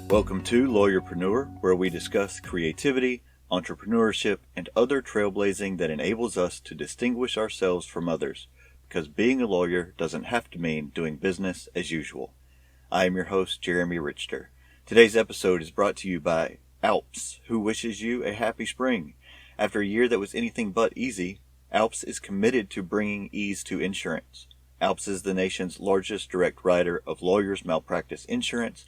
Welcome to Lawyerpreneur, where we discuss creativity, entrepreneurship, and other trailblazing that enables us to distinguish ourselves from others, because being a lawyer doesn't have to mean doing business as usual. I am your host, Jeremy Richter. Today's episode is brought to you by Alps, who wishes you a happy spring. After a year that was anything but easy, Alps is committed to bringing ease to insurance. Alps is the nation's largest direct writer of lawyers' malpractice insurance.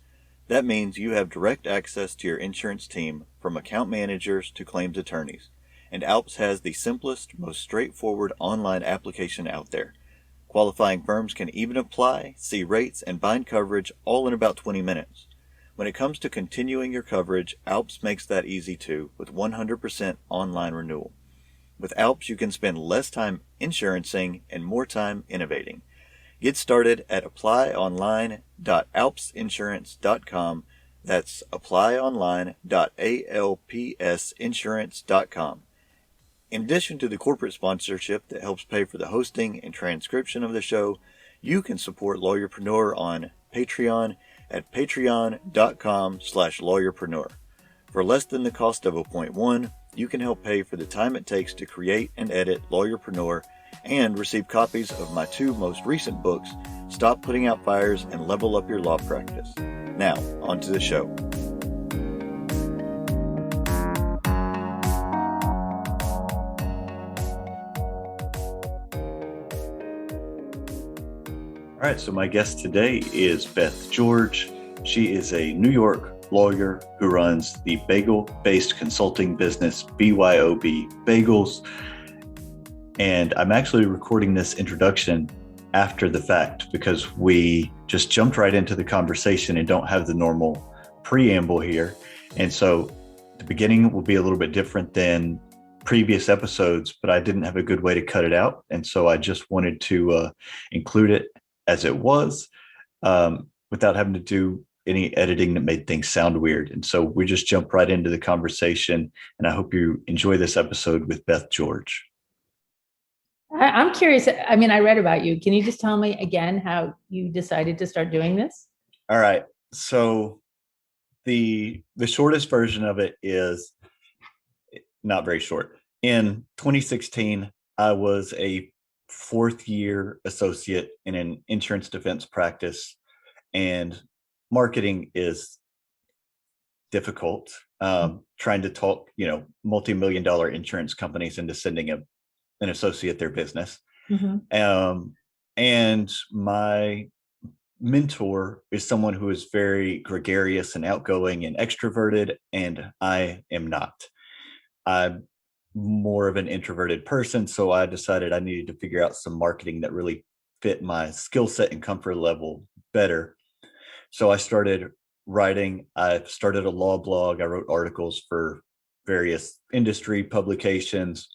That means you have direct access to your insurance team, from account managers to claims attorneys. And Alps has the simplest, most straightforward online application out there. Qualifying firms can even apply, see rates, and bind coverage all in about 20 minutes. When it comes to continuing your coverage, Alps makes that easy too, with 100% online renewal. With Alps, you can spend less time insurancing and more time innovating. Get started at applyonline.alpsinsurance.com. That's applyonline.alpsinsurance.com. In addition to the corporate sponsorship that helps pay for the hosting and transcription of the show, you can support Lawyerpreneur on Patreon at patreon.com/lawyerpreneur. For less than the cost of a .1, you can help pay for the time it takes to create and edit Lawyerpreneur and receive copies of my two most recent books, Stop Putting Out Fires and Level Up Your Law Practice. Now, on to the show. All right, so my guest today is Beth George. She is a New York lawyer who runs the bagel-based consulting business BYOB Bagels. And I'm actually recording this introduction after the fact because we just jumped right into the conversation and don't have the normal preamble here. And so the beginning will be a little bit different than previous episodes, but I didn't have a good way to cut it out. And so I just wanted to include it as it was without having to do any editing that made things sound weird. And so we just jump right into the conversation. And I hope you enjoy this episode with Beth George. I'm curious. I mean, I read about you. Can you just tell me again how you decided to start doing this? All right. So the shortest version of it is not very short. In 2016, I was a fourth year associate in an insurance defense practice, and marketing is difficult. Trying to talk, multi-million-dollar insurance companies into sending an associate their business. Mm-hmm. And my mentor is someone who is very gregarious and outgoing and extroverted, and I am not. I'm more of an introverted person, so I decided I needed to figure out some marketing that really fit my skill set and comfort level better. So I started writing. I started a law blog. I wrote articles for various industry publications.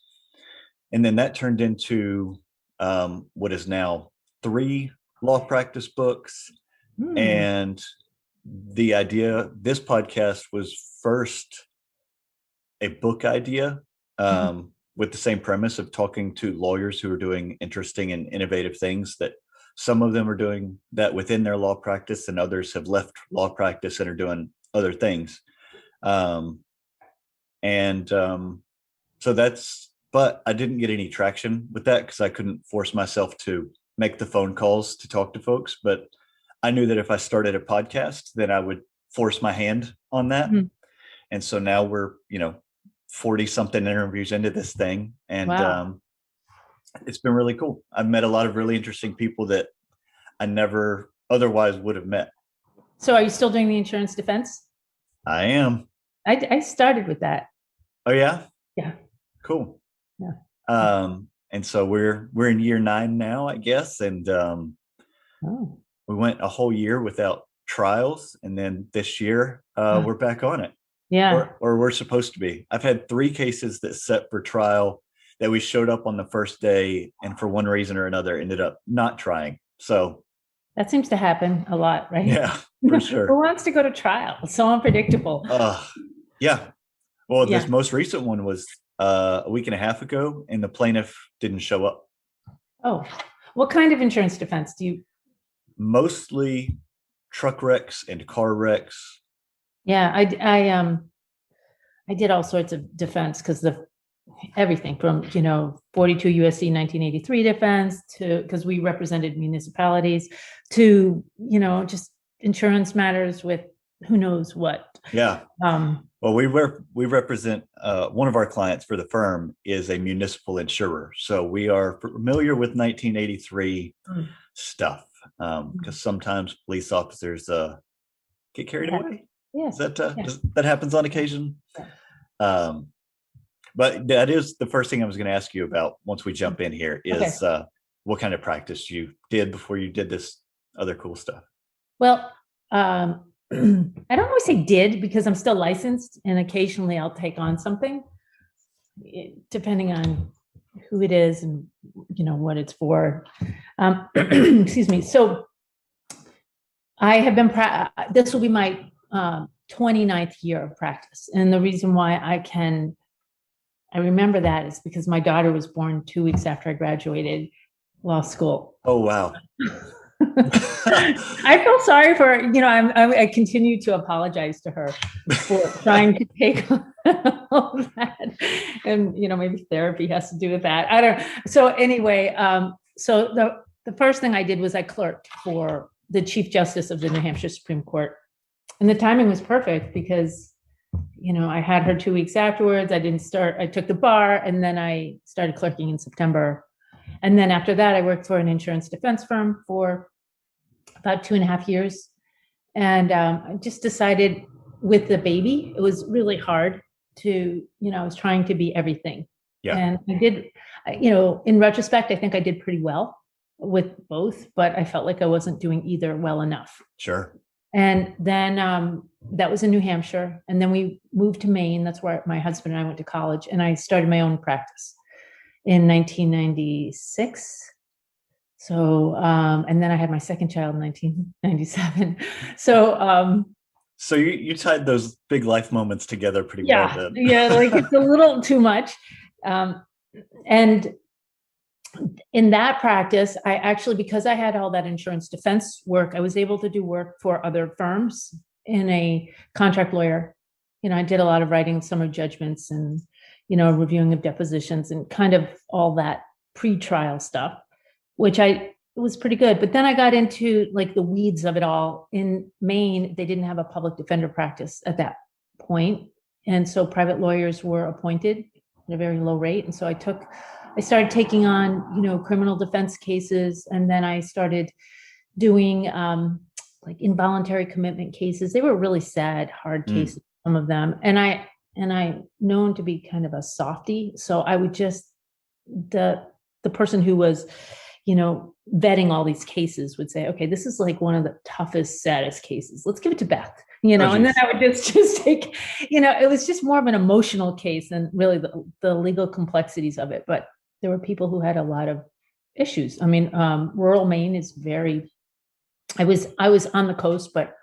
And then that turned into what is now 3 law practice books. And the idea, this podcast was first a book idea with the same premise of talking to lawyers who are doing interesting and innovative things, that some of them are doing that within their law practice and others have left law practice and are doing other things. But I didn't get any traction with that because I couldn't force myself to make the phone calls to talk to folks. But I knew that if I started a podcast, then I would force my hand on that. Mm-hmm. And so now we're, 40 something interviews into this thing. And wow. It's been really cool. I've met a lot of really interesting people that I never otherwise would have met. So are you still doing the insurance defense? I am. I started with that. Oh, yeah? Yeah. Cool. Yeah. And so we're in year 9 now, I guess. And we went a whole year without trials. And then this year we're back on it. Yeah. Or we're supposed to be. I've had 3 cases that set for trial that we showed up on the first day and for one reason or another ended up not trying. So that seems to happen a lot, right? Yeah, for sure. Who wants to go to trial? It's so unpredictable. Yeah. Well, this most recent one was a week and a half ago, and the plaintiff didn't show up. Oh, what kind of insurance defense do you? Mostly truck wrecks and car wrecks. Yeah, I did all sorts of defense because everything from 42 USC 1983 defense to because we represented municipalities to just insurance matters with who knows what. Yeah. Um, Well, we represent one of our clients for the firm is a municipal insurer, so we are familiar with 1983 Mm. stuff because sometimes police officers get carried Yeah. away. Yes. That happens on occasion? Yeah. But that is the first thing I was going to ask you about once we jump in here is Okay. what kind of practice you did before you did this other cool stuff. Well, I don't always say did because I'm still licensed and occasionally I'll take on something depending on who it is and what it's for. Excuse me. So I have been, this will be my 29th year of practice. And the reason why I remember that is because my daughter was born 2 weeks after I graduated law school. Oh, wow. I feel sorry for, I continue to apologize to her for trying to take all of that. And, maybe therapy has to do with that. I don't know. So anyway, so the first thing I did was I clerked for the Chief Justice of the New Hampshire Supreme Court. And the timing was perfect because, I had her 2 weeks afterwards. I took the bar and then I started clerking in September. And then after that, I worked for an insurance defense firm for about 2.5 years. And I just decided with the baby, it was really hard to, I was trying to be everything. Yeah. And I did, in retrospect, I think I did pretty well with both, but I felt like I wasn't doing either well enough. Sure. And then that was in New Hampshire. And then we moved to Maine. That's where my husband and I went to college. And I started my own practice in 1996. So, and then I had my second child in 1997. So, so you tied those big life moments together pretty well then. Yeah, like it's a little too much. And in that practice, I actually, because I had all that insurance defense work, I was able to do work for other firms in a contract lawyer. I did a lot of writing summary judgments and, reviewing of depositions and kind of all that pre-trial stuff, which it was pretty good. But then I got into like the weeds of it all. In Maine, they didn't have a public defender practice at that point. And so private lawyers were appointed at a very low rate. And so I started taking on, criminal defense cases. And then I started doing like involuntary commitment cases. They were really sad, hard cases, some of them. And I'm known to be kind of a softie. So I would just, the person who was, vetting all these cases would say, okay, this is like one of the toughest, saddest cases. Let's give it to Beth, and then I would just take, it was just more of an emotional case than really the legal complexities of it. But there were people who had a lot of issues. I mean, rural Maine is I was on the coast, but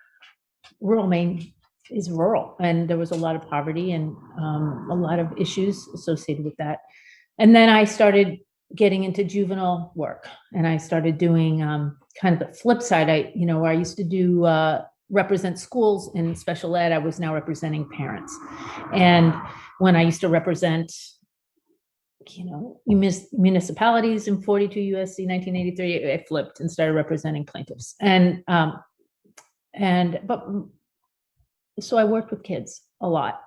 rural Maine is rural, and there was a lot of poverty and a lot of issues associated with that. And then I started getting into juvenile work, and I started doing kind of the flip side. Where I used to do represent schools in special ed, I was now representing parents. And when I used to represent municipalities in 42 USC 1983, I flipped and started representing plaintiffs. So I worked with kids a lot.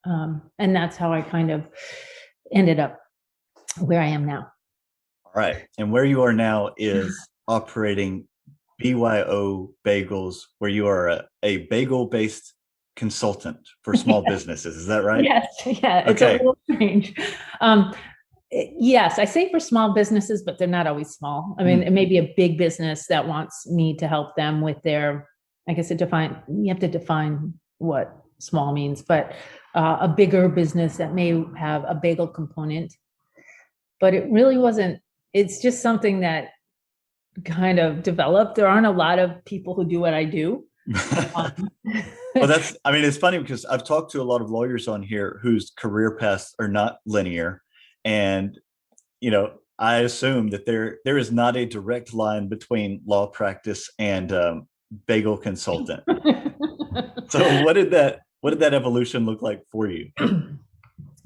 And that's how I kind of ended up where I am now. All right. And where you are now is operating BYOB Bagels, where you are a bagel-based consultant for small businesses. Is that right? Yes. Yeah. It's a little strange. Yes, I say for small businesses, but they're not always small. I mean, it may be a big business that wants me to help them with their, I guess you have to define what small means, but a bigger business that may have a bagel component. But it really wasn't, it's just something that kind of developed. There aren't a lot of people who do what I do. Well, it's funny because I've talked to a lot of lawyers on here whose career paths are not linear. And, I assume that there is not a direct line between law practice and bagel consultant. So what did that evolution look like for you?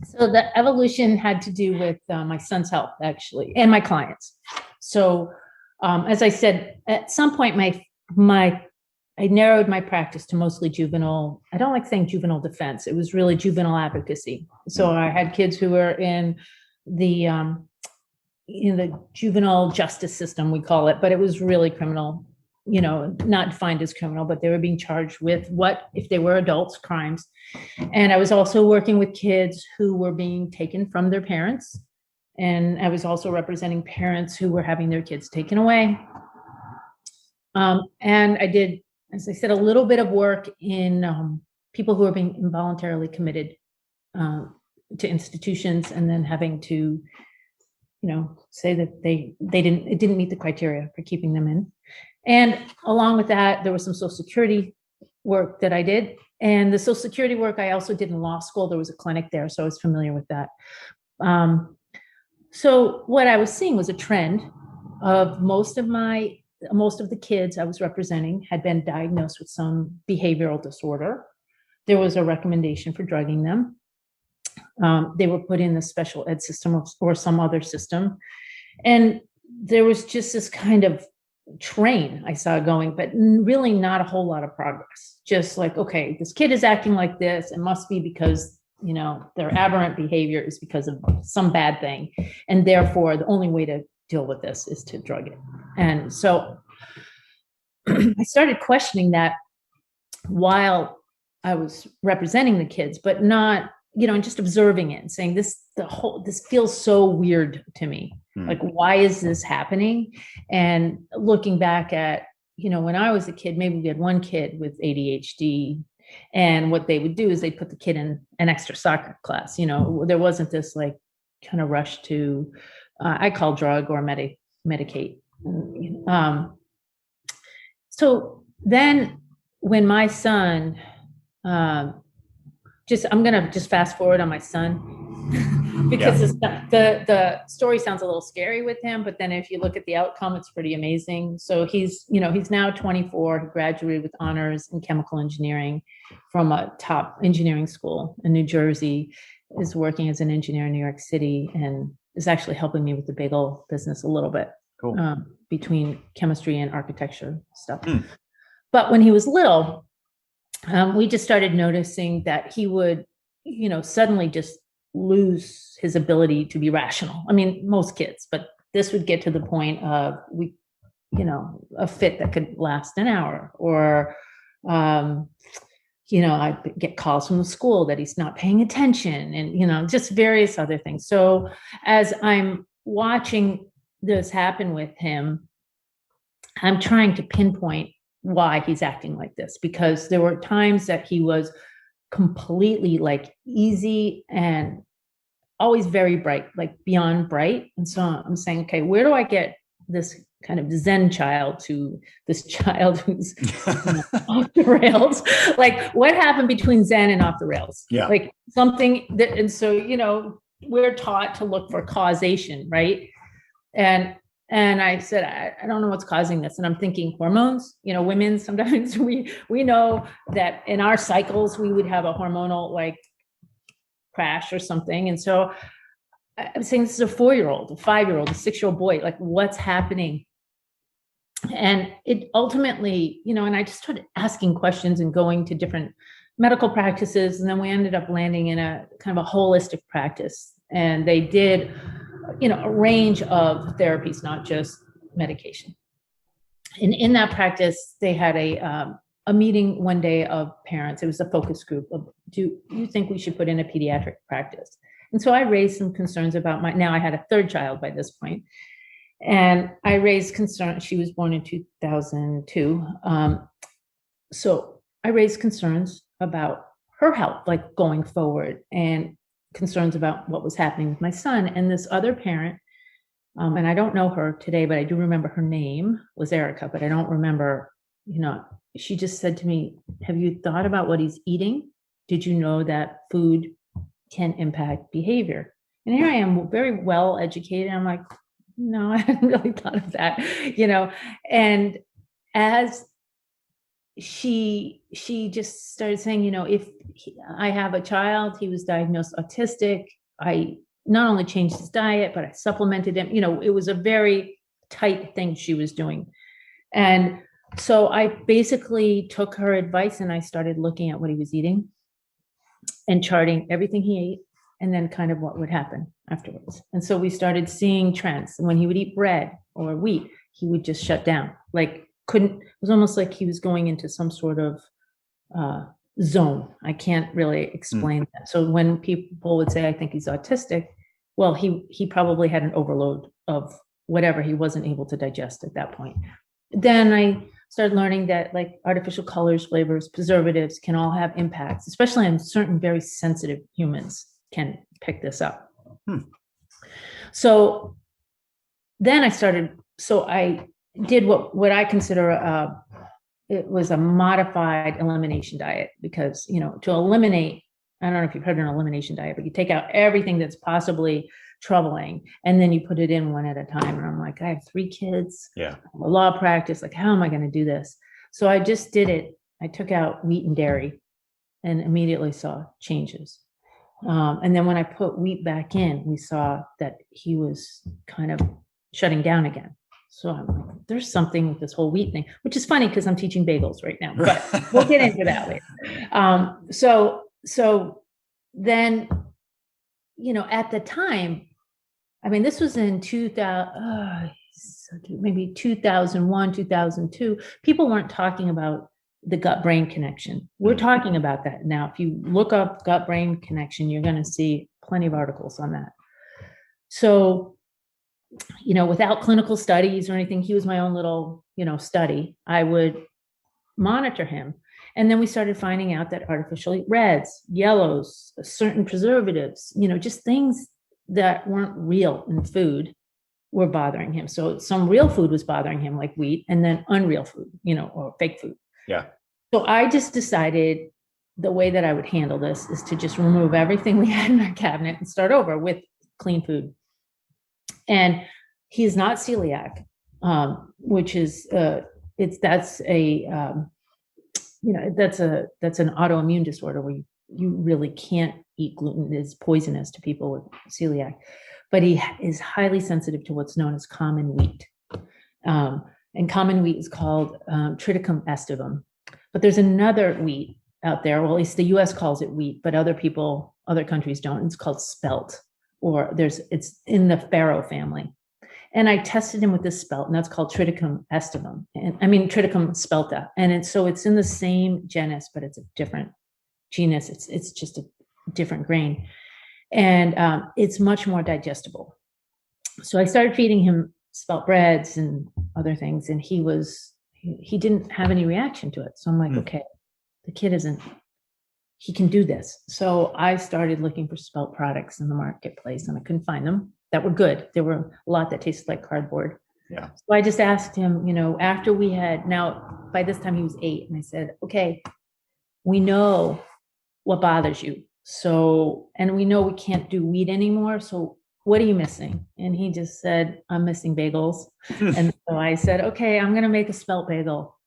So the evolution had to do with my son's health, actually, and my clients. So as I said, at some point, I narrowed my practice to mostly juvenile. I don't like saying juvenile defense. It was really juvenile advocacy. So I had kids who were in the juvenile justice system, we call it, but it was really criminal, not defined as criminal, but they were being charged with what, if they were adults, crimes. And I was also working with kids who were being taken from their parents. And I was also representing parents who were having their kids taken away. And I did, as I said, a little bit of work in people who are being involuntarily committed to institutions and then having to, say that it didn't meet the criteria for keeping them in. And along with that, there was some Social Security work that I did. And the Social Security work I also did in law school. There was a clinic there, so I was familiar with that. So what I was seeing was a trend of most of the kids I was representing had been diagnosed with some behavioral disorder. There was a recommendation for drugging them. They were put in the special ed system or some other system. And there was just this kind of train I saw going, but really not a whole lot of progress. Just like, okay, this kid is acting like this. It must be because, their aberrant behavior is because of some bad thing. And therefore, the only way to deal with this is to drug it. And so I started questioning that while I was representing the kids, but not, and just observing it and saying this feels so weird to me. Like, why is this happening? And looking back at, when I was a kid, maybe we had one kid with ADHD, and what they would do is they'd put the kid in an extra soccer class. There wasn't this like kind of rush to, I call drug or medicate. So then when my son, I'm going to just fast forward on my son because the story sounds a little scary with him, but then if you look at the outcome, it's pretty amazing. So he's now 24. He graduated with honors in chemical engineering from a top engineering school in New Jersey, is working as an engineer in New York City, and is actually helping me with the bagel business a little bit. Cool. Between chemistry and architecture stuff. But when he was little, we just started noticing that he would, suddenly just lose his ability to be rational. I mean, most kids, but this would get to the point of a fit that could last an hour, or, I get calls from the school that he's not paying attention, and, just various other things. So as I'm watching this happen with him, I'm trying to pinpoint why he's acting like this, because there were times that he was completely like easy and always very bright, like beyond bright. And so I'm saying, okay, where do I get this kind of Zen child to this child who's off the rails? Like, what happened between Zen and off the rails? Yeah. Like something that, and so, we're taught to look for causation, right? And I said, I don't know what's causing this. And I'm thinking hormones, women, sometimes we know that in our cycles, we would have a hormonal like crash or something. And so I'm saying, this is a 4-year-old, a 5-year-old, a 6-year-old boy, like what's happening? And it ultimately, and I just started asking questions and going to different medical practices. And then we ended up landing in a kind of a holistic practice. And they did a range of therapies, not just medication. And in that practice, they had a meeting one day of parents. It was a focus group of, do you think we should put in a pediatric practice? And so I raised some concerns about now I had a 3rd child by this point. And I raised concerns. She was born in 2002. So I raised concerns about her health, like going forward, and concerns about what was happening with my son. And this other parent, and I don't know her today, but I do remember her name was Erica, but I don't remember, she just said to me, have you thought about what he's eating? Did you know that food can impact behavior? And here I am, very well educated. I'm like, no, I hadn't really thought of that, and as she just started saying, if I have a child, he was diagnosed autistic, I not only changed his diet, but I supplemented him. It was a very tight thing she was doing. And so I basically took her advice and I started looking at what he was eating and charting everything he ate, and then kind of what would happen afterwards. And so we started seeing trends. When he would eat bread or wheat, he would just shut down, like it was almost like he was going into some sort of zone. I can't really explain that. So when people would say, I think he's autistic, well, he probably had an overload of whatever he wasn't able to digest at that point. Then I started learning that like artificial colors, flavors, preservatives can all have impacts, especially on certain very sensitive humans can pick this up. So then I did what I consider it was a modified elimination diet, because to eliminate, I don't know if you've heard of an elimination diet, but you take out everything that's possibly troubling and then you put it in one at a time. And I'm like, I have 3 kids, Yeah. a law practice, like how am I going to do this? So I just did it. I took out wheat and dairy and immediately saw changes. And then when I put wheat back in, we saw that he was kind of shutting down again. So I'm like, there's something with this whole wheat thing, which is funny because I'm teaching bagels right now, but we'll get into that later. So then, at the time, I mean, this was in 2000, maybe 2001, 2002. People weren't talking about the gut-brain connection. We're talking about that now. If you look up gut-brain connection, you're going to see plenty of articles on that. So, without clinical studies or anything, he was my own little, study. I would monitor him. And then we started finding out that artificial reds, yellows, certain preservatives, just things that weren't real in food were bothering him. So some real food was bothering him, like wheat, and then unreal food, or fake food. Yeah. So I just decided the way that I would handle this is to just remove everything we had in our cabinet and start over with clean food. And he's not celiac, which is that's an autoimmune disorder where you really can't eat gluten. It's poisonous to people with celiac, but he is highly sensitive to what's known as common wheat. And common wheat is called Triticum estivum. But there's another wheat out there, well, at least the US calls it wheat, but other countries don't. It's called spelt, or it's in the farro family. And I tested him with this spelt, and that's called Triticum estivum. Triticum spelta. And it's in the same genus, but it's a different genus. It's just a different grain. And it's much more digestible. So I started feeding him spelt breads and other things, and he didn't have any reaction to it. So I'm like, okay, the kid he can do this. So I started looking for spelt products in the marketplace, and I couldn't find them that were good. There were a lot that tasted like cardboard. Yeah. So I just asked him, after now by this time he was 8, and I said, okay, we know what bothers you. So, and we know we can't do wheat anymore. So what are you missing? And he just said, I'm missing bagels. And so I said, okay, I'm going to make a spelt bagel.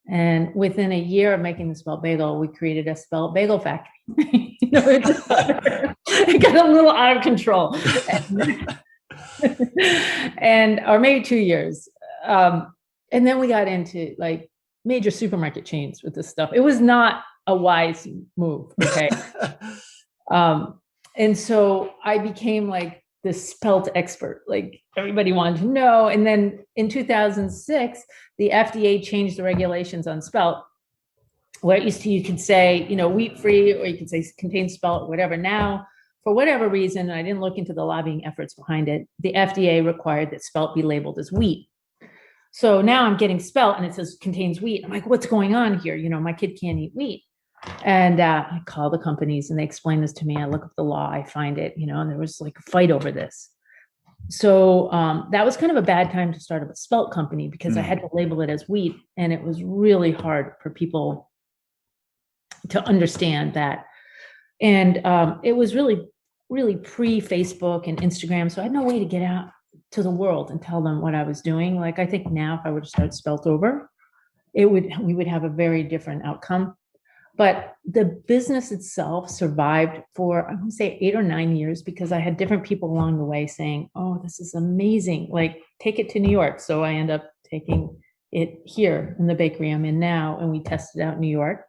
And within a year of making the spelt bagel, we created a spelt bagel factory. It got a little out of control. Or maybe 2 years. And then we got into like major supermarket chains with this stuff. It was not a wise move. Okay. And so I became like this spelt expert, like everybody wanted to know. And then in 2006, the FDA changed the regulations on spelt, where it used to, you could say, wheat free, or you could say contains spelt, whatever. Now, for whatever reason, I didn't look into the lobbying efforts behind it, the FDA required that spelt be labeled as wheat. So now I'm getting spelt and it says contains wheat. I'm like, what's going on here? My kid can't eat wheat. And I call the companies and they explain this to me. I look up the law, I find it, and there was like a fight over this. So that was kind of a bad time to start up a spelt company, because I had to label it as wheat. And it was really hard for people to understand that. And it was really, really pre-Facebook and Instagram. So I had no way to get out to the world and tell them what I was doing. Like, I think now if I were to start spelt over, we would have a very different outcome. But the business itself survived for, I would say, 8 or 9 years, because I had different people along the way saying, oh, this is amazing. Like, take it to New York. So I end up taking it here in the bakery I'm in now, and we tested out in New York.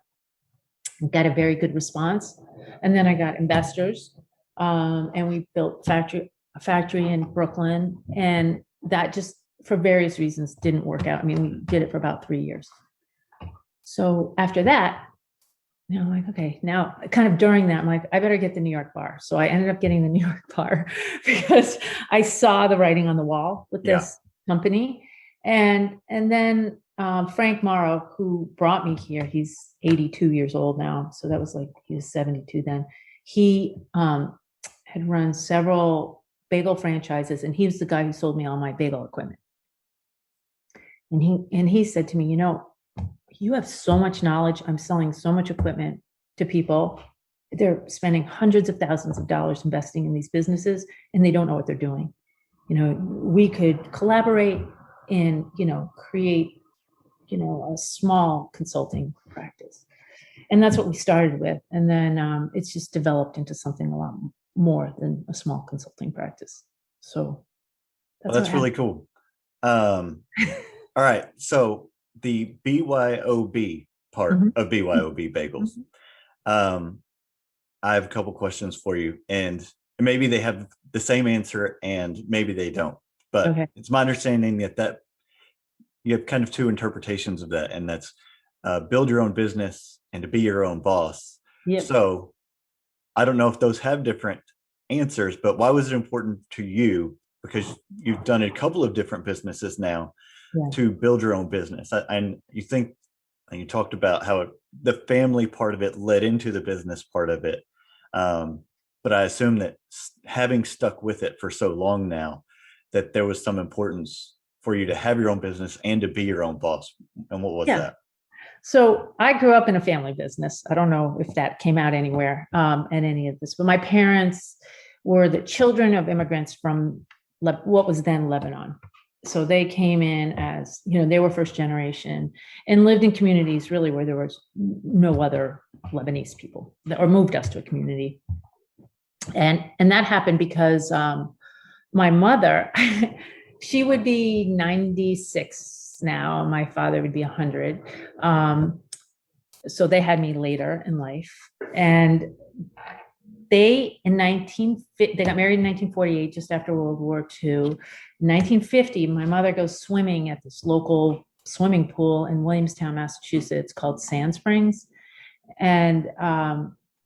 Got a very good response. And then I got investors, and we built a factory in Brooklyn. And that just, for various reasons, didn't work out. I mean, we did it for about 3 years. So after that, I'm like, okay, now kind of during that, I'm like, I better get the New York bar. So I ended up getting the New York bar because I saw the writing on the wall with this company. And then Frank Morrow, who brought me here, he's 82 years old now. So that was like, he was 72 then. He had run several bagel franchises, and he was the guy who sold me all my bagel equipment. And he said to me, you have so much knowledge. I'm selling so much equipment to people. They're spending hundreds of thousands of dollars investing in these businesses, and they don't know what they're doing. We could collaborate and, create, a small consulting practice. And that's what we started with. And then it's just developed into something a lot more than a small consulting practice. So that's really cool. All right. So the BYOB part of BYOB Bagels. I have a couple questions for you, and maybe they have the same answer and maybe they don't, but it's my understanding that you have kind of two interpretations of that, and that's build your own business and to be your own boss. Yep. So I don't know if those have different answers, but why was it important to you? Because you've done a couple of different businesses now. To build your own business. And you talked about how the family part of it led into the business part of it. But I assume that having stuck with it for so long now, that there was some importance for you to have your own business and to be your own boss. And what was that? So I grew up in a family business. I don't know if that came out anywhere in any of this, but my parents were the children of immigrants from what was then Lebanon. So they came in as, they were first generation and lived in communities really where there was no other Lebanese people, or moved us to a community. And that happened because my mother, she would be 96 now. My father would be 100. So they had me later in life. And they got married in 1948, just after World War II. In 1950, my mother goes swimming at this local swimming pool in Williamstown, Massachusetts, called Sand Springs. And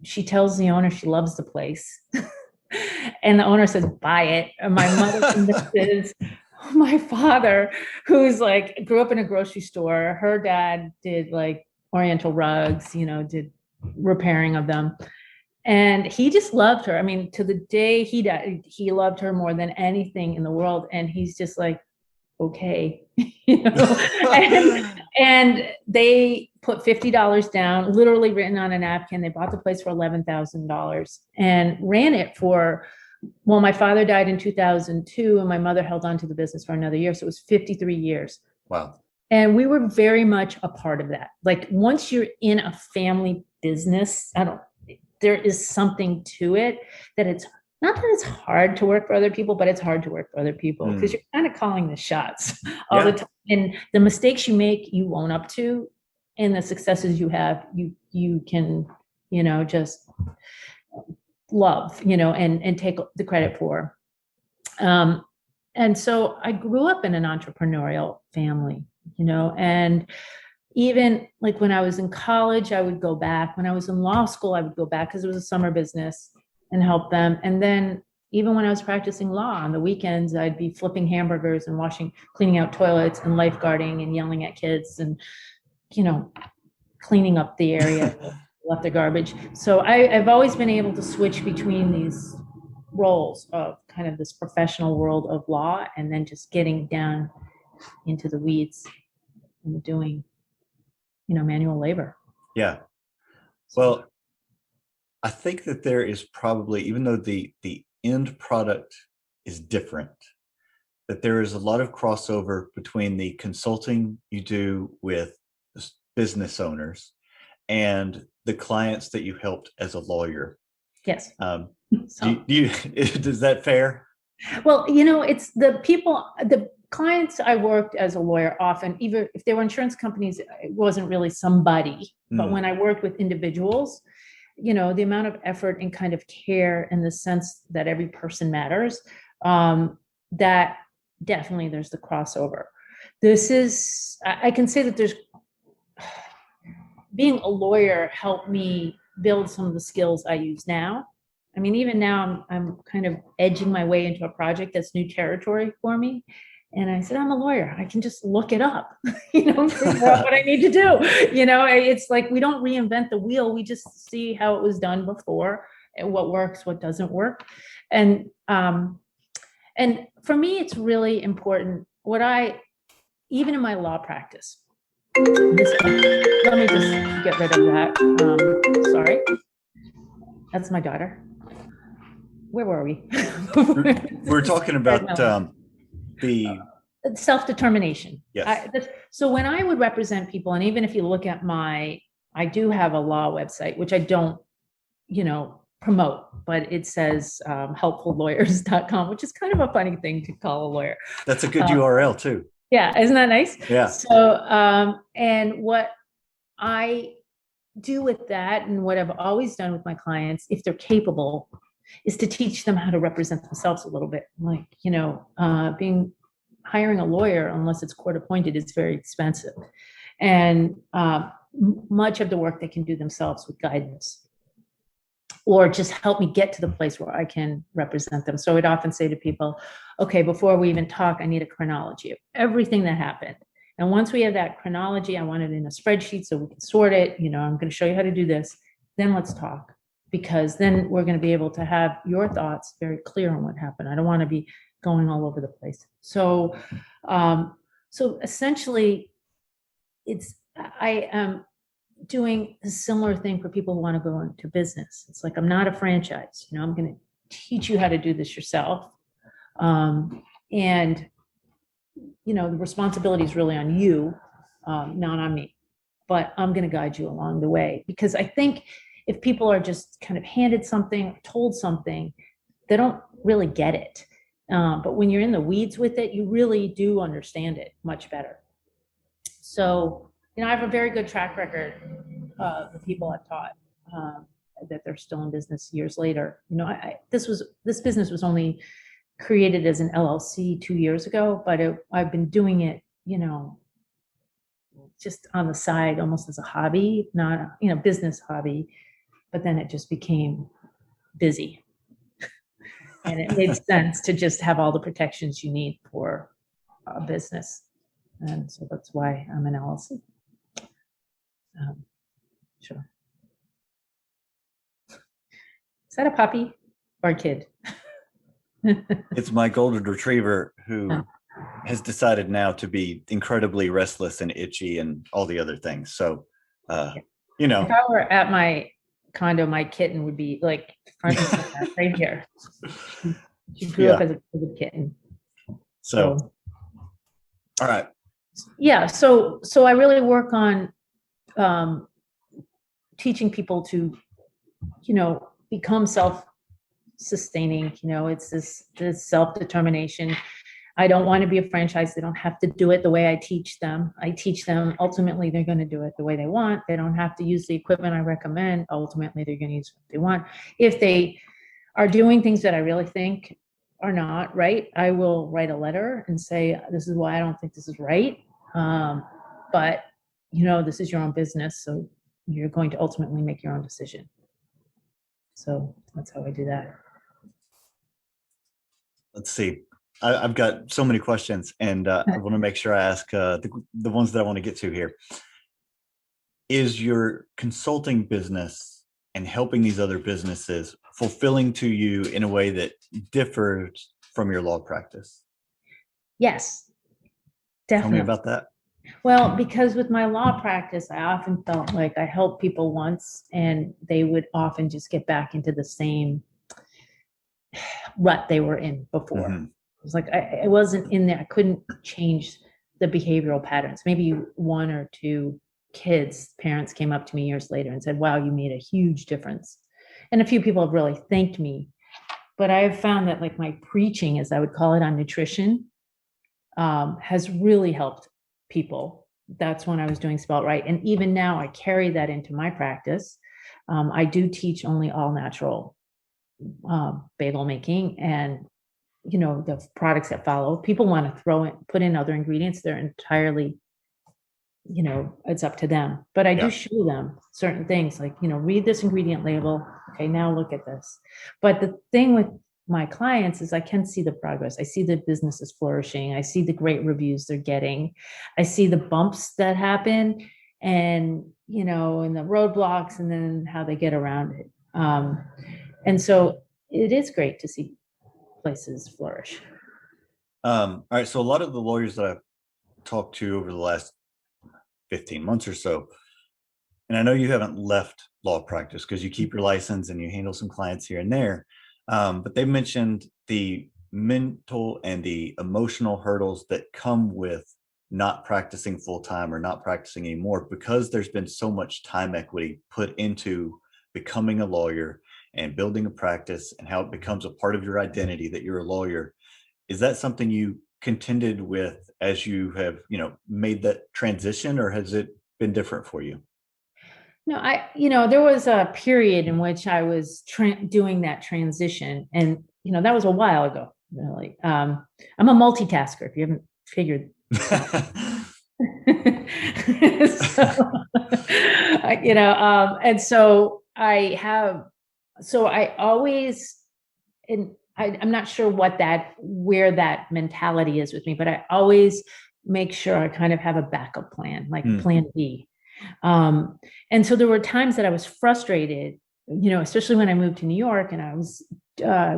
she tells the owner she loves the place. And the owner says, buy it. And my mother convinces my father, who's grew up in a grocery store. Her dad did Oriental rugs, did repairing of them. And he just loved her. I mean, to the day he died, he loved her more than anything in the world. And he's just like, okay, and they put $50 down, literally written on a napkin. They bought the place for $11,000 and ran it for, my father died in 2002 and my mother held on to the business for another year. So it was 53 years. Wow. And we were very much a part of that. Once you're in a family business, there is something to it that it's not that it's hard to work for other people, but it's hard to work for other people because you're kind of calling the shots all the time. And the mistakes you make, you own up to, and the successes you have, you can, just love, and take the credit for. And so I grew up in an entrepreneurial family, and even when I was in college, I would go back. When I was in law school, I would go back because it was a summer business and help them. And then even when I was practicing law on the weekends, I'd be flipping hamburgers and cleaning out toilets and lifeguarding and yelling at kids and, cleaning up the area, left the garbage. So I've always been able to switch between these roles of kind of this professional world of law and then just getting down into the weeds and doing manual labor. Yeah. Well, I think that there is probably, even though the end product is different, that there is a lot of crossover between the consulting you do with business owners and the clients that you helped as a lawyer. Yes. So. Is that fair? Well, it's the clients I worked as a lawyer often, even if they were insurance companies, it wasn't really somebody. But when I worked with individuals, the amount of effort and kind of care in the sense that every person matters, that definitely there's the crossover. I can say that being a lawyer helped me build some of the skills I use now. I mean, even now I'm kind of edging my way into a project that's new territory for me. And I said, I'm a lawyer. I can just look it up, figure out what I need to do. It's like, we don't reinvent the wheel. We just see how it was done before and what works, what doesn't work. And for me, it's really important even in my law practice, let me just get rid of that. Sorry. That's my daughter. Where were we? We're talking about the self-determination. Yes. So when I would represent people, and even if you look at I do have a law website, which I don't, promote, but it says helpfullawyers.com, which is kind of a funny thing to call a lawyer. That's a good URL too. Yeah, isn't that nice? Yeah. So, and what I do with that, and what I've always done with my clients, if they're capable, is to teach them how to represent themselves a little bit. Like, hiring a lawyer, unless it's court appointed, is very expensive. And much of the work they can do themselves with guidance, or just help me get to the place where I can represent them. So I'd often say to people, okay, before we even talk, I need a chronology of everything that happened. And once we have that chronology, I want it in a spreadsheet so we can sort it. I'm going to show you how to do this. Then let's talk, because then we're going to be able to have your thoughts very clear on what happened. I don't want to be going all over the place. So, essentially, I am doing a similar thing for people who want to go into business. It's like, I'm not a franchise. I'm going to teach you how to do this yourself. And the responsibility is really on you, not on me. But I'm going to guide you along the way, because I think if people are just kind of handed something, told something, they don't really get it. But when you're in the weeds with it, you really do understand it much better. So, I have a very good track record of the people I've taught, that they're still in business years later. This business was only created as an LLC 2 years ago, but I've been doing it, just on the side, almost as a hobby, not business hobby. But then it just became busy, and it made sense to just have all the protections you need for a business. And so that's why I'm an LLC. Sure. Is that a puppy or a kid? It's my golden retriever who has decided now to be incredibly restless and itchy and all the other things. So, If I were at my condo, my kitten would be like front and center right here. She grew up as a kitten. So, all right. Yeah. So I really work on teaching people to, become self-sustaining. It's this self-determination. I don't want to be a franchise. They don't have to do it the way I teach them. I teach them, ultimately, they're going to do it the way they want. They don't have to use the equipment I recommend. Ultimately, they're going to use what they want. If they are doing things that I really think are not right, I will write a letter and say, this is why I don't think this is right. But, this is your own business, so you're going to ultimately make your own decision. So that's how I do that. Let's see. I've got so many questions, and I want to make sure I ask the ones that I want to get to here. Is your consulting business and helping these other businesses fulfilling to you in a way that differs from your law practice? Yes, definitely. Tell me about that. Well, because with my law practice, I often felt like I helped people once, and they would often just get back into the same rut they were in before. Mm-hmm. It was like I wasn't in there. I couldn't change the behavioral patterns. Maybe one or two kids, parents came up to me years later and said, wow, you made a huge difference. And a few people have really thanked me. But I have found that like my preaching, as I would call it, on nutrition has really helped people. That's when I was doing Spelt Right. And even now I carry that into my practice. I do teach only all natural bagel making, and the products that follow. People want to put in other ingredients. They're entirely, it's up to them. But I do show them certain things like, read this ingredient label. Okay, now look at this. But the thing with my clients is I can see the progress. I see the business is flourishing. I see the great reviews they're getting. I see the bumps that happen and, and the roadblocks, and then how they get around it. And so it is great to see places flourish. All right. So a lot of the lawyers that I've talked to over the last 15 months or so, and I know you haven't left law practice because you keep your license and you handle some clients here and there, but they mentioned the mental and the emotional hurdles that come with not practicing full-time or not practicing anymore, because there's been so much time equity put into becoming a lawyer and building a practice, and how it becomes a part of your identity that you're a lawyer. Is that something you contended with as you have, made that transition, or has it been different for you? No, there was a period in which I was doing that transition, and that was a while ago. Really, I'm a multitasker. If you haven't figured. And so I have. So I always, and I'm not sure where that mentality is with me, but I always make sure I kind of have a backup plan, like plan B. And so there were times that I was frustrated, especially when I moved to New York, and I was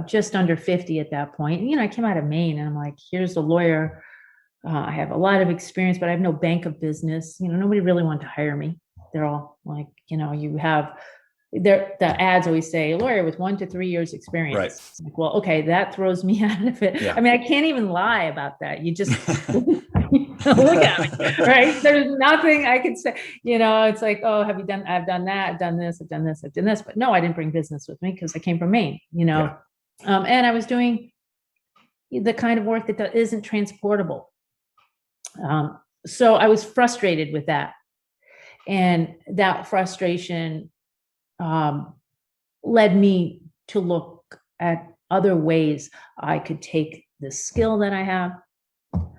just under 50 at that point. And, I came out of Maine, and I'm like, here's a lawyer. I have a lot of experience, but I have no bank of business. Nobody really wanted to hire me. They're all like, you have... the ads always say lawyer with 1 to 3 years experience. Right. Like, well, okay, that throws me out of it. Yeah. I mean, I can't even lie about that. You just look at me, right? There's nothing I can say. It's like, oh, have you done? I've done that. I've done this. I've done this. I've done this. But no, I didn't bring business with me because I came from Maine. And I was doing the kind of work that isn't transportable. So I was frustrated with that, and that frustration led me to look at other ways I could take the skill that I have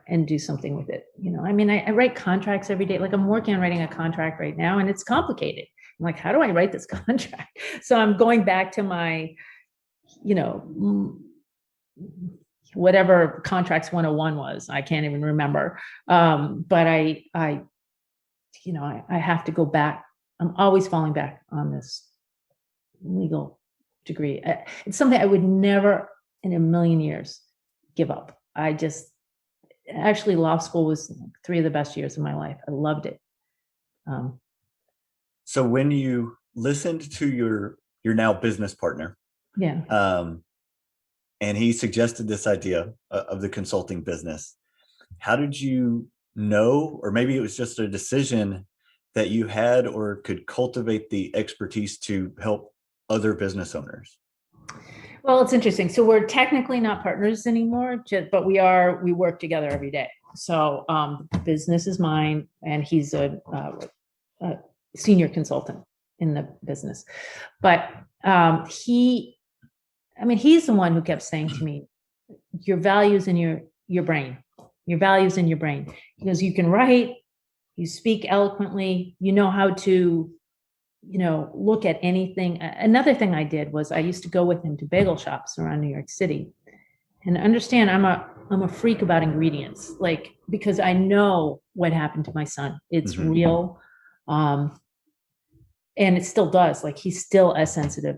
and do something with it. I mean, I write contracts every day. Like, I'm working on writing a contract right now, and it's complicated. I'm like, how do I write this contract? So I'm going back to my, whatever contracts 101 was. I can't even remember. But I have to go back. I'm always falling back on this legal degree. It's something I would never in a million years give up. Actually, law school was 3 of the best years of my life. I loved it. So when you listened to your now business partner, and he suggested this idea of the consulting business, how did you know, or maybe it was just a decision that you had or could cultivate the expertise to help other business owners? Well, it's interesting. So we're technically not partners anymore, but we work together every day. So the business is mine, and he's a senior consultant in the business. But he's the one who kept saying to me, your values in your brain, your values in your brain. He goes, you can write, you speak eloquently, you know how to, look at anything. Another thing I did was I used to go with him to bagel shops around New York City, and understand I'm a freak about ingredients, like, because I know what happened to my son. It's real. And it still does. Like, he's still as sensitive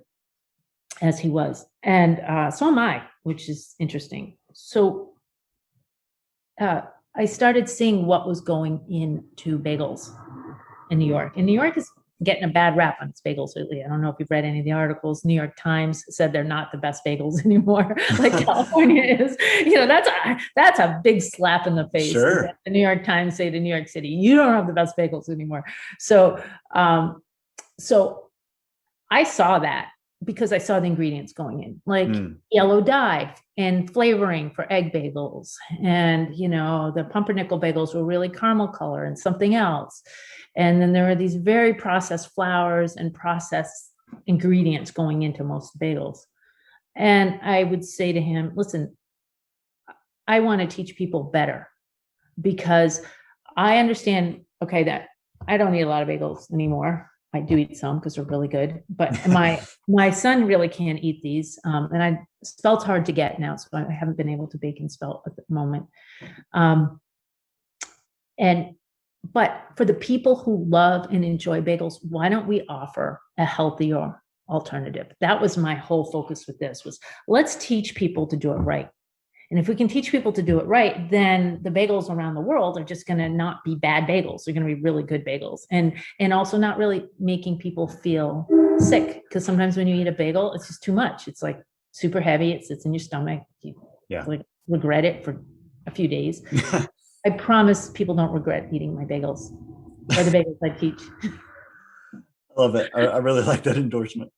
as he was. And so am I, which is interesting. So I started seeing what was going into bagels in New York. And New York is getting a bad rap on its bagels lately. I don't know if you've read any of the articles. New York Times said they're not the best bagels anymore, like California is. That's a big slap in the face. Sure. The New York Times say to New York City, you don't have the best bagels anymore. So I saw that because I saw the ingredients going in, like yellow dye and flavoring for egg bagels. And, the pumpernickel bagels were really caramel color and something else. And then there were these very processed flours and processed ingredients going into most bagels. And I would say to him, listen, I want to teach people better because I understand, okay, that I don't eat a lot of bagels anymore. I do eat some because they're really good, but my son really can't eat these. And spelt's hard to get now, so I haven't been able to bake in spelt at the moment. But for the people who love and enjoy bagels, why don't we offer a healthier alternative? That was my whole focus with this, was let's teach people to do it right. And if we can teach people to do it right, then the bagels around the world are just going to not be bad bagels. They're going to be really good bagels, and also not really making people feel sick. Because sometimes when you eat a bagel, it's just too much. It's like super heavy. It sits in your stomach. You like regret it for a few days. I promise people don't regret eating my bagels or the bagels I teach. I love it. I really like that endorsement.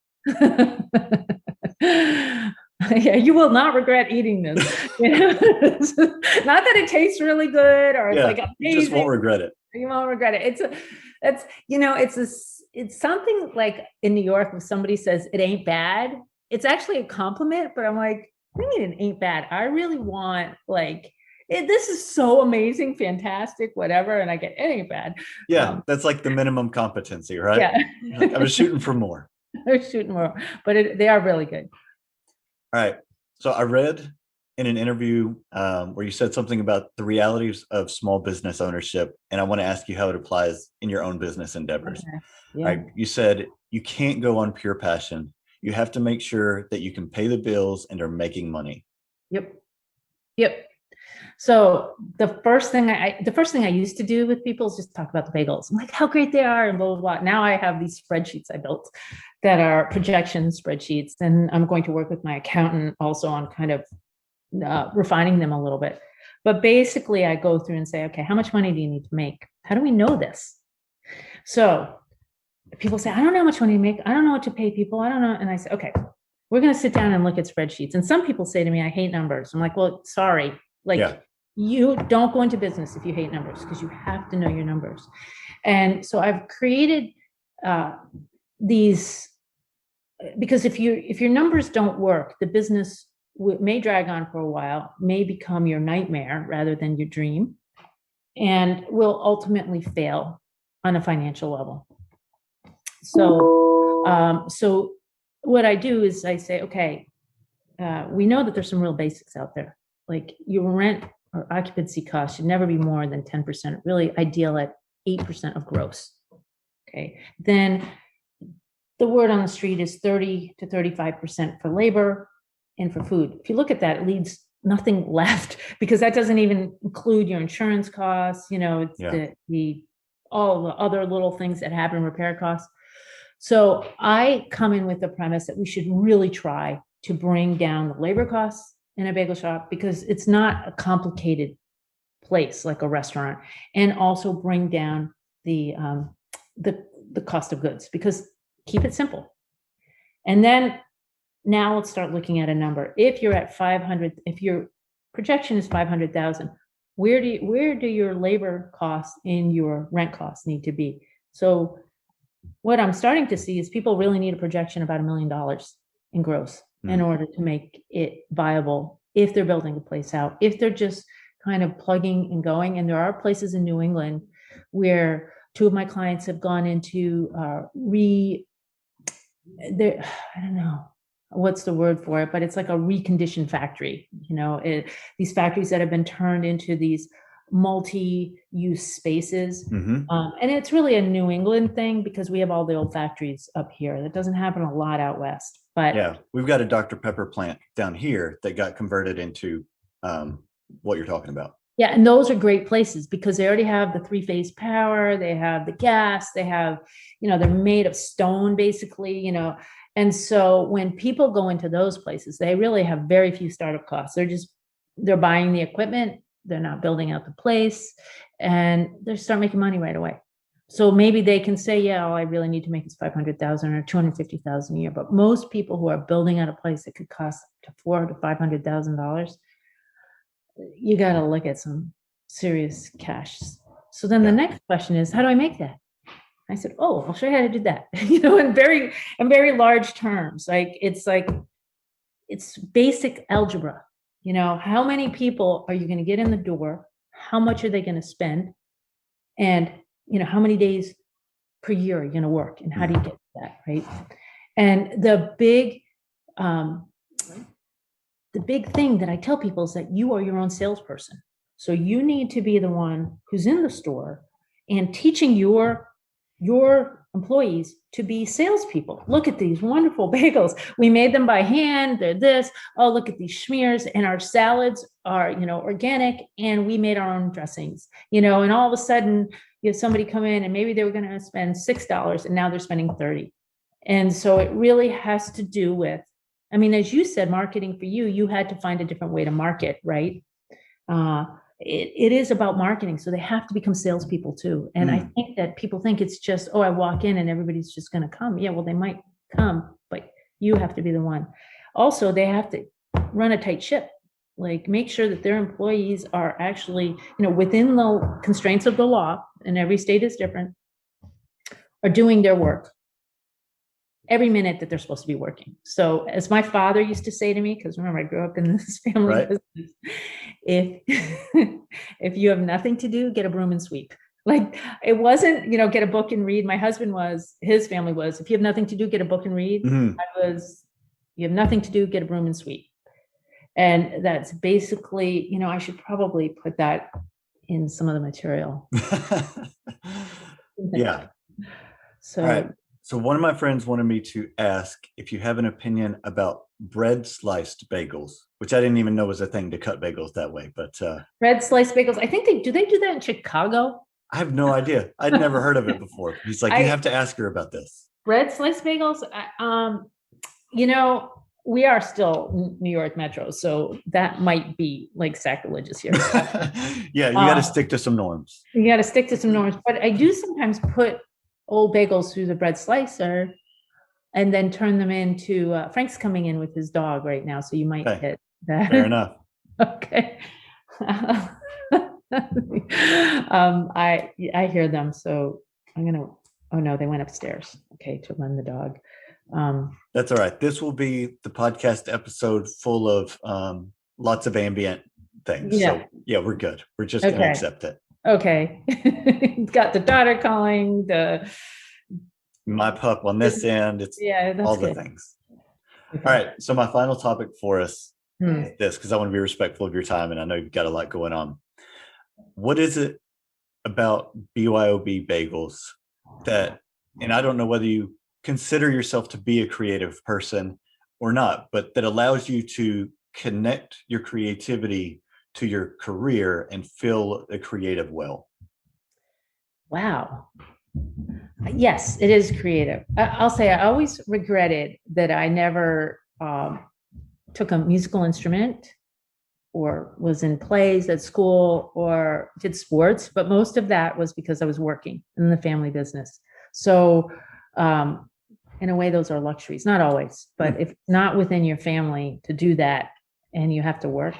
Yeah, you will not regret eating this. Not that it tastes really good or it's like amazing. You just won't regret it. You won't regret it. It's something like in New York when somebody says it ain't bad. It's actually a compliment, but I'm like, what do you mean it ain't bad? I really want this is so amazing, fantastic, whatever, and I get it ain't bad. Yeah, that's like the minimum competency, right? Yeah, I was shooting for more. I was shooting more, but they are really good. All right. So I read in an interview where you said something about the realities of small business ownership, and I want to ask you how it applies in your own business endeavors. Okay. Yeah. Right. You said you can't go on pure passion. You have to make sure that you can pay the bills and are making money. Yep. So the first thing I used to do with people is just talk about the bagels. I'm like, how great they are and blah, blah, blah. Now I have these spreadsheets I built that are projection spreadsheets. And I'm going to work with my accountant also on kind of refining them a little bit. But basically I go through and say, okay, how much money do you need to make? How do we know this? So people say, I don't know how much money to make. I don't know what to pay people. I don't know. And I say, okay, we're going to sit down and look at spreadsheets. And some people say to me, I hate numbers. I'm like, well, sorry. You don't go into business if you hate numbers, because you have to know your numbers. And so I've created these, because if your numbers don't work, the business may drag on for a while, may become your nightmare rather than your dream, and will ultimately fail on a financial level. So what I do is I say, okay, we know that there's some real basics out there. Like your rent or occupancy costs should never be more than 10%, really ideal at 8% of gross. Okay. Then the word on the street is 30 to 35% for labor and for food. If you look at that, it leaves nothing left, because that doesn't even include your insurance costs, all the other little things that happen, repair costs. So I come in with the premise that we should really try to bring down the labor costs in a bagel shop, because it's not a complicated place like a restaurant, and also bring down the cost of goods, because keep it simple. And then now let's start looking at a number. If you're at 500, if your projection is 500,000, where do your labor costs and your rent costs need to be? So what I'm starting to see is people really need a projection about $1 million in gross in order to make it viable, if they're building the place out, if they're just kind of plugging and going. And there are places in New England where two of my clients have gone into I don't know what's the word for it, but it's like a reconditioned factory. These factories that have been turned into these multi-use spaces. And it's really a New England thing, because we have all the old factories up here. That doesn't happen a lot out west. But yeah, we've got a Dr. Pepper plant down here that got converted into what you're talking about. Yeah, and those are great places because they already have the three-phase power, they have the gas, they have, they're made of stone basically, and so when people go into those places, they really have very few startup costs. They're buying the equipment, they're not building out the place, and they start making money right away. So maybe they can say, yeah, all I really need to make is 500,000 or 250,000 a year. But most people who are building out a place that could cost to $400,000 to $500,000, you got to look at some serious cash. So then the next question is, how do I make that? I said, oh, I'll show you how to do that. In very large terms. It's basic algebra. How many people are you going to get in the door? How much are they going to spend? And how many days per year are you going to work, and how do you get that, right? And the big thing that I tell people is that you are your own salesperson. So you need to be the one who's in the store and teaching your employees to be salespeople. Look at these wonderful bagels. We made them by hand. They're this. Oh, look at these schmears. And our salads are, organic. And we made our own dressings, and all of a sudden you have somebody come in and maybe they were going to spend $6 and now they're spending $30. And so it really has to do with, as you said, marketing for you had to find a different way to market, right? It is about marketing. So they have to become salespeople too. And I think that people think it's just, oh, I walk in and everybody's just going to come. Yeah, well, they might come, but you have to be the one. Also, they have to run a tight ship. Make sure that their employees are actually, within the constraints of the law, and every state is different, are doing their work every minute that they're supposed to be working. So as my father used to say to me, because remember, I grew up in this family business, if you have nothing to do, get a broom and sweep. It wasn't, get a book and read. My husband his family was, if you have nothing to do, get a book and read. You have nothing to do, get a broom and sweep. And that's basically, I should probably put that in some of the material. Yeah. So, all right. So one of my friends wanted me to ask if you have an opinion about bread sliced bagels, which I didn't even know was a thing to cut bagels that way. But bread sliced bagels, I think they do that in Chicago? I have no idea. I'd never heard of it before. He's like, you have to ask her about this. Bread sliced bagels, we are still New York Metro, so that might be sacrilegious here. Yeah, you got to stick to some norms. You got to stick to some norms. But I do sometimes put old bagels through the bread slicer and then turn them into, Frank's coming in with his dog right now, so you might hit that. Fair enough. Okay. I hear them, so I'm going to, oh no, they went upstairs, to run the dog. That's all right. This will be the podcast episode full of lots of ambient things. Yeah. So yeah, we're good. We're just going to accept it. Okay. Got the daughter calling, my pup on this end. It's all the things. Okay. All right. So my final topic for us is this, because I want to be respectful of your time and I know you've got a lot going on. What is it about BYOB Bagels that, and I don't know whether you consider yourself to be a creative person or not, but that allows you to connect your creativity to your career and fill a creative well? Wow. Yes, it is creative. I'll say I always regretted that I never took a musical instrument or was in plays at school or did sports, but most of that was because I was working in the family business. So in a way, those are luxuries, not always, but if not within your family to do that and you have to work.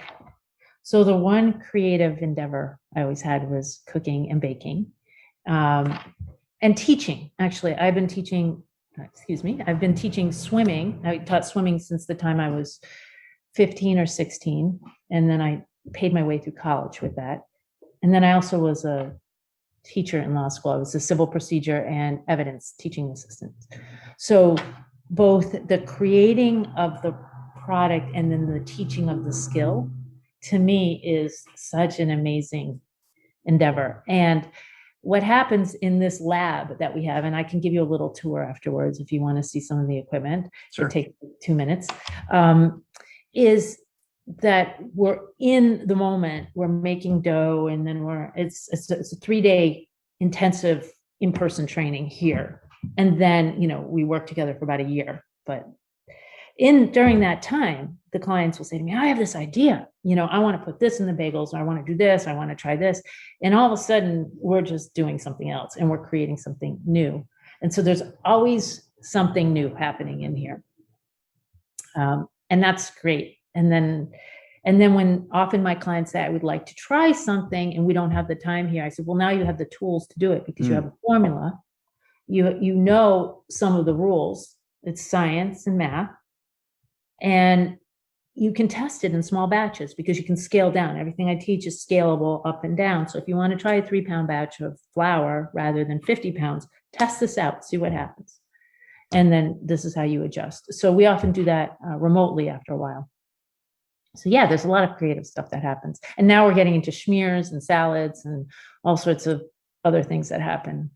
So the one creative endeavor I always had was cooking and baking and teaching. Actually, I've been teaching swimming. I taught swimming since the time I was 15 or 16. And then I paid my way through college with that. And then I also was a teacher in law school. I was a civil procedure and evidence teaching assistant. So both the creating of the product and then the teaching of the skill, to me, is such an amazing endeavor. And what happens in this lab that we have, and I can give you a little tour afterwards if you want to see some of the equipment. Sure. It takes 2 minutes, is that we're in the moment, we're making dough, and then it's a 3-day intensive in-person training here. And then, we work together for about a year. But during that time, the clients will say to me, I have this idea, I want to put this in the bagels, or I want to do this, I want to try this. And all of a sudden we're just doing something else and we're creating something new. And so there's always something new happening in here. And that's great. And then when often my clients say, I would like to try something and we don't have the time here, I said, well, now you have the tools to do it because you have a formula. You know some of the rules. It's science and math. And you can test it in small batches because you can scale down. Everything I teach is scalable up and down. So if you want to try a 3-pound batch of flour rather than 50 pounds, test this out, see what happens. And then this is how you adjust. So we often do that remotely after a while. So yeah, there's a lot of creative stuff that happens. And now we're getting into schmears and salads and all sorts of other things that happen.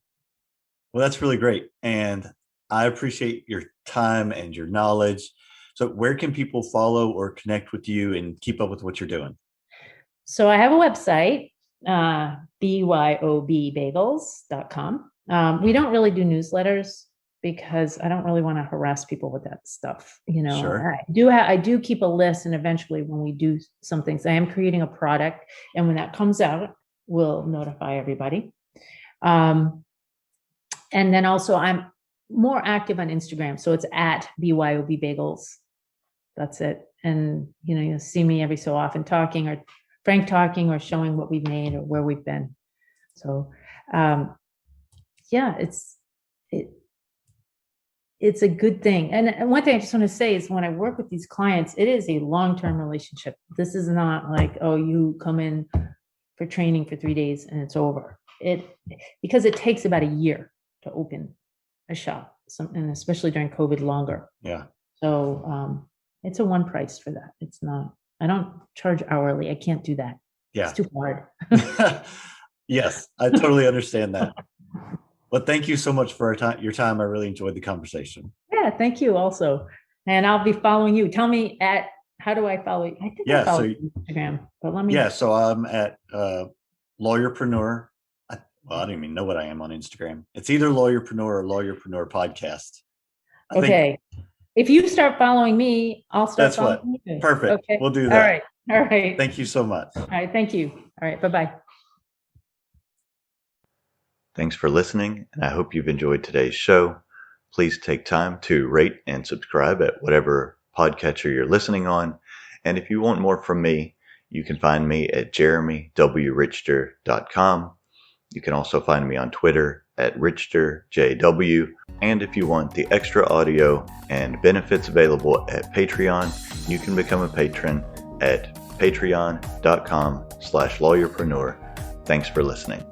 Well, that's really great. And I appreciate your time and your knowledge. So where can people follow or connect with you and keep up with what you're doing? So I have a website, BYOB Bagels.com. We don't really do newsletters because I don't really want to harass people with that stuff. Sure. I do keep a list, and eventually when we do some things, I am creating a product, and when that comes out, we'll notify everybody. And then also I'm more active on Instagram. So it's at BYOB Bagels. That's it. And, you'll see me every so often talking, or Frank talking, or showing what we've made or where we've been. So, yeah, it's a good thing. And one thing I just want to say is when I work with these clients, it is a long-term relationship. This is not like, oh, you come in for training for 3 days and it's over. Because it takes about a year to open a shop, and especially during COVID, longer. Yeah. So it's a one price for that. It's not, I don't charge hourly. I can't do that. Yeah. It's too hard. Yes, I totally understand that. Well, thank you so much for your time. I really enjoyed the conversation. Yeah, thank you also. And I'll be following you. Tell me how do I follow you? I think I follow you on Instagram, but let me. Yeah, so I'm at Lawyerpreneur. I don't even know what I am on Instagram. It's either Lawyerpreneur or Lawyerpreneur Podcast. Okay. If you start following me, I'll start following you. Perfect. Okay. We'll do that. All right. Thank you so much. All right. Thank you. All right. Bye-bye. Thanks for listening, and I hope you've enjoyed today's show. Please take time to rate and subscribe at whatever podcatcher you're listening on. And if you want more from me, you can find me at jeremywrichter.com. You can also find me on Twitter at RichterJW. And if you want the extra audio and benefits available at Patreon, you can become a patron at patreon.com/lawyerpreneur. Thanks for listening.